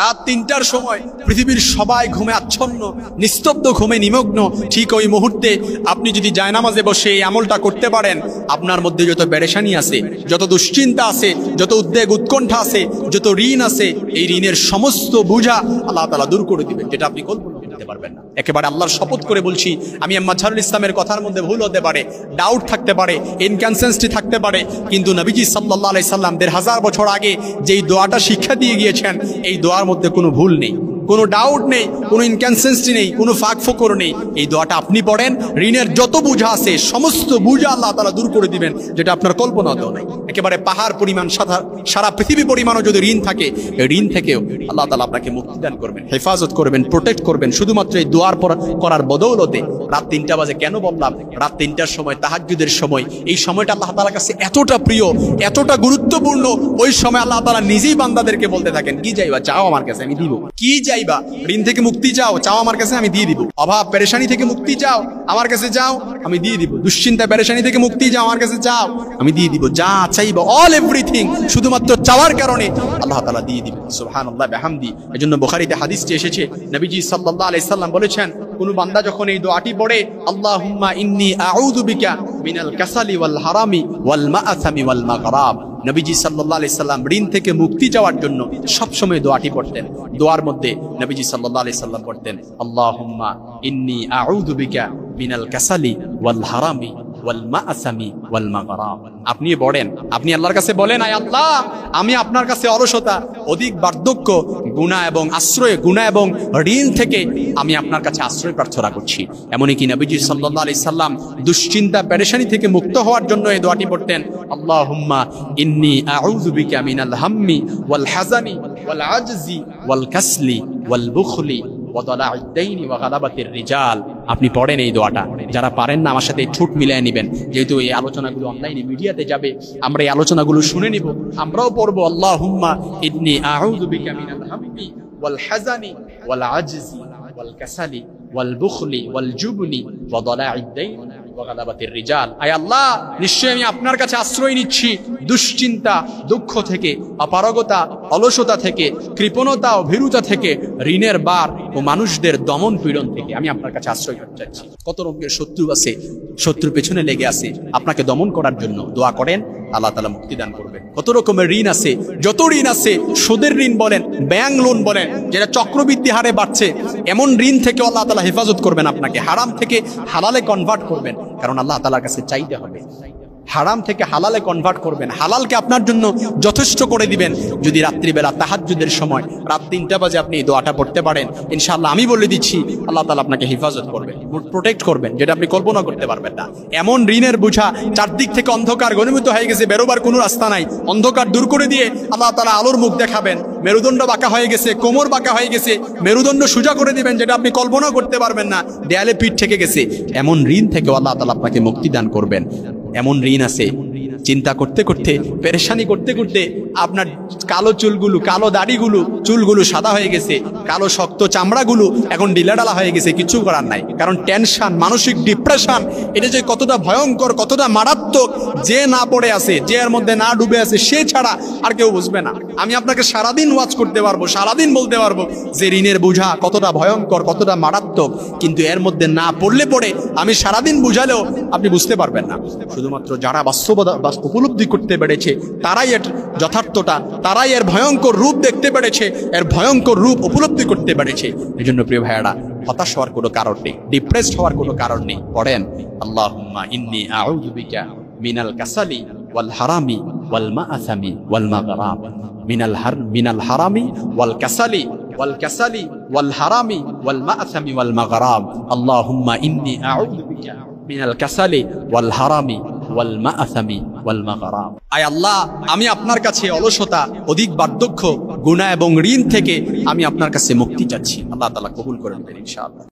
রাত ৩টার সময় পৃথিবীর সবাই ঘুমে আচ্ছন্ন, নিস্তব্ধ ঘুমে নিমগ্ন। ঠিক ওই মুহূর্তে আপনি যদি জায়নামাজে বসে এই আমলটা করতে পারেন, আপনার মধ্যে যত পেরেশানি আছে, যত দুশ্চিন্তা আছে, যত উদ্বেগ উৎকণ্ঠা আছে, যত ঋণ আছে, এই ঋণের সমস্ত বোঝা আল্লাহ তাআলা দূর করে দিবেন, যেটা আপনি কল্পনা করতে পারবেন না। একেবারে আল্লাহর শপথ করে বলছি, আমি মাজহারুল ইসলামের কথার মধ্যে ভুল হতে পারে, ডাউট থাকতে পারে, ইনকনসিস্টেন্সি থাকতে পারে, কিন্তু নবীজি সাল্লাল্লাহু আলাইহি সাল্লাম ১৫০০ বছর আগে যেই দোয়াটা শিক্ষা দিয়ে গিয়েছেন, এই দোয়ার মধ্যে কোনো ভুল নেই, কোনো ডাউট নেই, কোনো ইনকনসিস্টেন্সি নেই, কোনো ফাঁক ফোকর নেই। এই দোয়াটা আপনি পড়েন, ঋণের যত বোঝা আছে সমস্ত বোঝা আল্লাহ তাআলা দূর করে দিবেন, যেটা আপনার কল্পনাতেও নাই। একেবারে পাহাড় পরিমাণ, সারা পৃথিবী পরিমাণও যদি ঋণ থাকে, এই ঋণ থেকেও আল্লাহ তাআলা আপনাকে মুক্তি দান করবেন, হেফাজত করবেন, প্রোটেক্ট করবেন, শুধুমাত্র এই দোয়ার করার বদৌলতে। রাত ৩টা বাজে কেন বললাম? রাত ৩টার সময়, তাহাজ্জুদের সময়, এই সময়টা আল্লাহ তাআলার কাছে এতটা প্রিয়, এতটা গুরুত্বপূর্ণ। ওই সময় আল্লাহ তাআলা নিজেই বান্দাদেরকে বলতে থাকেন, কি চাইবা চাও আমার কাছে আমি দিব। কি চাইবা? ঋণ থেকে মুক্তি চাও, চাও আমার কাছে আমি দিয়ে দিব। অভাব পেরেশানি থেকে মুক্তি চাও, আমার কাছে যাও, আমি দিয়ে দিব। দুশ্চিন্তা পেরেশানি থেকে মুক্তি চাও, আমার কাছে যাও, আমি দিয়ে দিব। যা চাইবা, অল এভরিথিং, শুধুমাত্র চাওয়ার কারণে আল্লাহ তাআলা দিয়ে দিবেন। সুবহানাল্লাহ বিহামদি। এজন্য বুখারীতে হাদিসটি এসেছে, নবীজি সাল্লাল্লাহু আলাইহি সাল্লাম বলেছেন, কোন বান্দা যখন এই দোয়াটি পড়ে, আল্লাহুম্মা ইন্নী আউযু বিকা মিনাল কাসালি ওয়াল হারামি ওয়াল মাআসামি ওয়াল মাগরাব, নবীজি সাল্লাল্লাহু আলাইহি সাল্লাম ঋণ থেকে মুক্তি চাওয়ার জন্য সবসময় দোয়াটি পড়তেন। দোয়ার মধ্যে নবীজি সাল্লাল্লাহু আলাইহি সাল্লাম পড়তেন, আল্লাহুম্মা ইন্নী আউযু বিকা মিনাল কাসালি ওয়াল হারামি ওয়াল মাআসামি ওয়াল মাগরাব। আপনি পড়েন, আপনি আল্লাহর কাছে বলেন, আয় আল্লাহ, আমি আপনার কাছে অলসতা, অধিক বার্ধক্য, গুনাহ এবং ঋণ থেকে আমি আপনার কাছে আশ্রয় প্রার্থনা করছি। এমনই কি নবীজি সাল্লাল্লাহু আলাইহি সাল্লাম দুশ্চিন্তা পেরেশানি থেকে মুক্ত হওয়ার জন্য এই দোয়াটি পড়তেন, আল্লাহুম্মা ইন্নী আউযু বিকা মিনাল হাম্মি ওয়াল হাযানি ওয়াল আজজি ওয়াল কাসলি ওয়াল বুখলি ওয়া দালা'আদ দাইনি ওয়া গালাবাতির রিজাল। আপনি পড়েন এই দোয়াটা। যারা পারেন না, আমার সাথে ঠোঁট মিলিয়ে নেবেন, যেহেতু এই আলোচনাগুলো অনলাইনে মিডিয়াতে যাবে, আমরা এই আলোচনাগুলো শুনে নিব, আমরাও পড়বো, আল্লাহুম্মা ইন্নী আউযু বিকা মিনাল হাম্মি ওয়াল হাযানি ওয়াল আজজি ওয়াল কাসালি ওয়াল বুখলি ওয়াল জুবনি ওয়া দালা'আদ দাইনি ওয়া গালাবাতির রিজাল। আয় আল্লাহ, নিশ্চয়ই আমি আপনার কাছে আশ্রয় নিচ্ছি দুশ্চিন্তা, দুঃখ থেকে, অপারগতা, অলসতা থেকে, কৃপণতা ও ভীরুতা থেকে, ঋণের বার ও মানুষদের দমন পীড়ন থেকে আমি আপনার কাছে আশ্রয় চাচ্ছি। কত রকমের শত্রু আছে, শত্রু পেছনে লেগে আছে আপনাকে দমন করার জন্য। দোয়া করেন, আল্লাহ তাআলা মুক্তি দান করবেন। কত রকমের ঋণ আছে, যত ঋণ আছে, সুদের ঋণ বলেন, ব্যাংক লোন বলেন, যেটা চক্রবৃদ্ধি হারে বাড়ছে, এমন ঋণ থেকে আল্লাহ তাআলা হেফাজত করবেন আপনাকে। হারাম থেকে হালালে কনভার্ট করবেন, কারণ আল্লাহ তাআলার কাছে চাইতে হবে। হারাম থেকে হালালে কনভার্ট করবেন, হালালকে আপনার জন্য যথেষ্ট করে দিবেন। যদি রাত্রিবেলা তাহাজ্জুদের সময় রাত ৩টা বাজে আপনি এই দোয়াটা পড়তে পারেন, ইনশাআল্লাহ আমি বলে দিচ্ছি, আল্লাহ তাআলা আপনাকে হেফাজত করবেন, প্রোটেক্ট করবেন, যেটা আপনি কল্পনা করতে পারবেন না। এমন ঋণের বোঝা, চারদিক থেকে অন্ধকার ঘনীভূত হয়ে গেছে, বেরোবার কোনো রাস্তা নাই, অন্ধকার দূর করে দিয়ে আল্লাহ তাআলা আলোর মুখ দেখাবেন। মেরুদণ্ড বাঁকা হয়ে গেছে, কোমর বাঁকা হয়ে গেছে, মেরুদণ্ড সোজা করে দিবেন, যেটা আপনি কল্পনা করতে পারবেন না, দেয়ালে পিঠ থেকে গেছে, এমন ঋণ থেকে আল্লাহ তাআলা আপনাকে মুক্তি দান করবেন। এমন ঋণ আছে, চিন্তা করতে করতে, পেরেশানি করতে করতে আপনার কালো চুলগুলো, কালো দাড়িগুলো, চুলগুলো সাদা হয়ে গেছে, কালো শক্ত চামড়াগুলো এখন ডিলাডালা হয়ে গেছে, কিছু করার নাই। কারণ টেনশন, মানসিক ডিপ্রেশন, এটা যে কতটা ভয়ঙ্কর, কতটা মারাত্মক, যে না পড়ে আছে, যে এর মধ্যে না ডুবে আছে, সে ছাড়া আর কেউ বুঝবে না। আমি আপনাকে সারাদিন ওয়াজ করতে পারবো, সারাদিন বলতে পারবো যে ঋণের বোঝা কতটা ভয়ঙ্কর, কতটা মারাত্মক, কিন্তু এর মধ্যে না পড়লে পড়ে আমি সারাদিন বুঝালেও আপনি বুঝতে পারবেন না। শুধুমাত্র যারা বাস্তবতা উপলব্ধি করতে পেরেছে, তারাই এর যথার্থতা, তারাই এর ভয়ঙ্কর রূপ দেখতে পেরেছে, এর ভয়ঙ্কর রূপ উপলব্ধি করতে পেরেছে। এই জন্য প্রিয় ভাইয়েরা, হতাশ হওয়ার কোনো কারণ নেই, ডিপ্রেসড হওয়ার কোনো কারণ নেই। পড়েন, আল্লাহুম্মা ইন্নী আউযু বিকা মিনাল কাসালি ওয়াল হারামি ওয়াল মাআসামি ওয়াল মাগরাব, মিনাল হারামি ওয়াল কাসালি ওয়াল হারামি ওয়াল মাআসামি ওয়াল মাগরাব। আল্লাহুম্মা ইন্নী আউযু বিকা মিনাল কাসালি ওয়াল হারামি ওয়াল মাআসামি ওয়াল মাগরাব। আয় আল্লাহ, আমি আপনার কাছে অলসতা, অধিক বার্ধক্য, গুনাহ এবং ঋণ থেকে আমি আপনার কাছে মুক্তি চাচ্ছি। আল্লাহ তাআলা কবুল করে নেবেন ইনশাআল্লাহ।